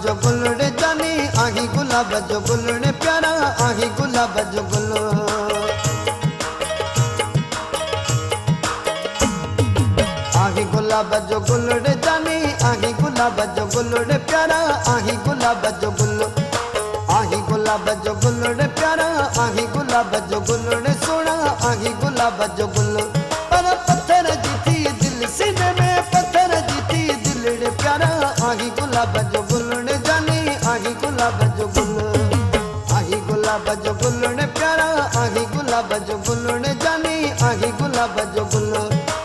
जो गुलड़े जानी आही गुलाब जो गुलड़े प्यारा आही गुलाब जो गुल आही गुलाब जो गुलड़े जानी आही गुलाब जो गुलड़े प्यारा आही गुलाब जो गुल आही गुलाब जो गुलड़े प्यारा आही गुलाब जो गुलड़े सोना आही गुलाब जो गुल पर पत्थर जीती दिल सीने में पत्थर जीती दिल प्यारा आही गुलाब जो गुलड़े जानी आही गुलाब जो गुल आही गुलाब जो गुलड़े प्यारा आही गुलाब जो गुलड़े जानी आही गुलाब जो गुल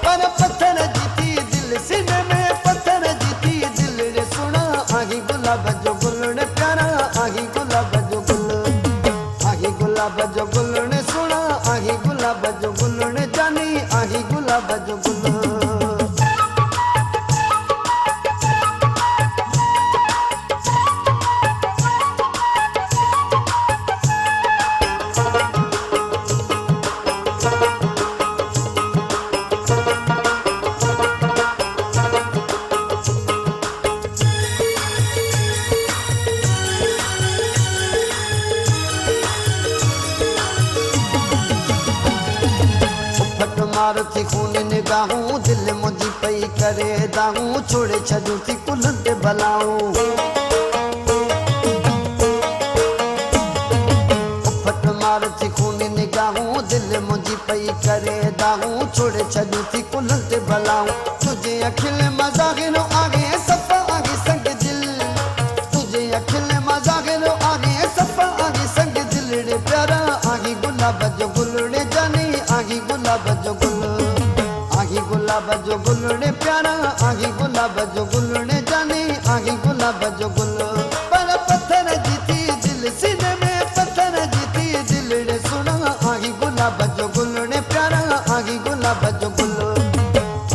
पर पत्थर जीती दिल सीने में पत्थर जीती दिल रे सुना आही गुलाब जो गुलड़े प्यारा आही गुलाब जो गुल आही गुलाब जो गुलड़े सुना आही गुलाब जो गुलड़े जानी आही गुलाब जो गुल मार थी खून निगाहूं दिल मुझी पई करे दाहूं छोड़े छॾूं थी कुल ते भलाऊं फट मार थी खून निगाहूं दिल मुझी पई करे दाहूं छोड़े छॾूं थी कुल ते भलाऊं तुझे अखिल मज़ाहिर आगे सफ़ा आगे संग दिल तुझे अखिल मज़ाहिर आगे सफ़ा आगे संग दिल रे प्यारा आही गुलाब जो गुलड़े जानी आही गुलाब जो गुल आही गुलाब जो गुलड़े प्यारा आही गुलाब जो गुलड़े जानी आही गुलाब जो गुल पर पत्थर जीती दिल सीने में पत्थर जीती दिल रे सुना आही गुलाब जो गुलड़े प्यारा आही गुलाब जो गुल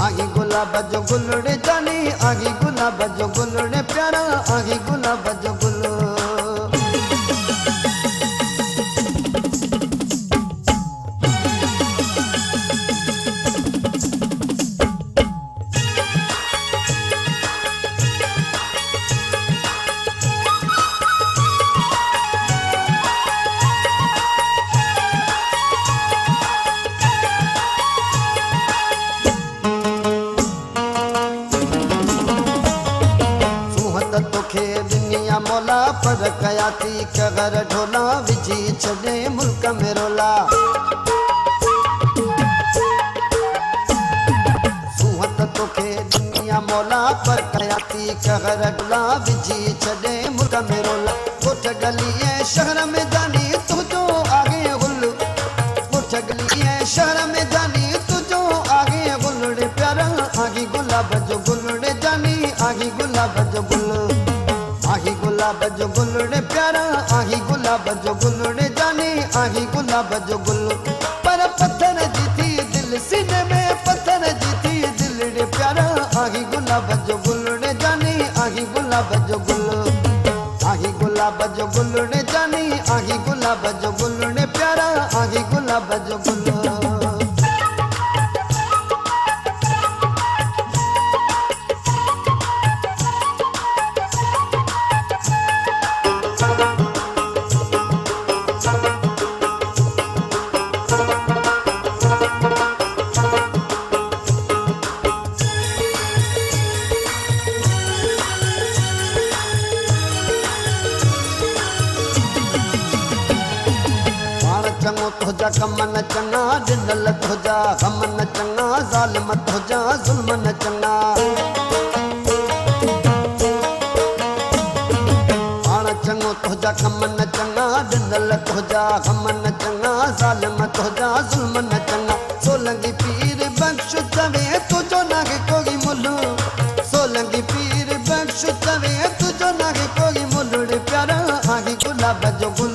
आही गुलाब जो गुलड़े जानी आही गुलाब जो गुलड़े प्यारा आही गुलाब जो गुल मौला पर कयाती कगर ढोला विझी छॾे मुल्क में रोला सूहत तोखे दुनिया मौला पर कयाती कगर ढोला विझी छॾे मुल्क में रोला ॻोठ गली ऐं शहर में जानी तुझो आगे गुल ॻोठ गली ऐं शहर में जानी तुझो आगे गुलड़े प्यारा आही गुलाब जो गुलड़े जानी आही गुलाब जो गुल आही गुलाब जो गुलड़े प्यारा आही गुलाब जो गुलड़े जानी आही गुलाब जो गुल पर पत्थर जीती दिल सीने में पत्थर जीती दिल रे प्यारा आही गुलाब जो गुलड़े जानी आही गुलाब जो गुल आही गुलाब जो गुलड़े जानी आही गुलाब जो गुलड़े प्यारा आही गुलाब जो गुल चंगो तुझा कम न चंगा दिल तुझा गम न चंगा ज़ालिम तुझा ज़ुल्म न चंगा पाण चंगो तुझा कम न चंगा दिल तुझा गम न चंगा ज़ालिम तुझा ज़ुल्म न चंगा सोलंगी पीर बख्श चवे तुझो नागे कोई मुल्लू सोलंगी पीर बख्श चवे तुझो नागे कोई मुल्लू रे प्यारा आही गुलाब जो गुल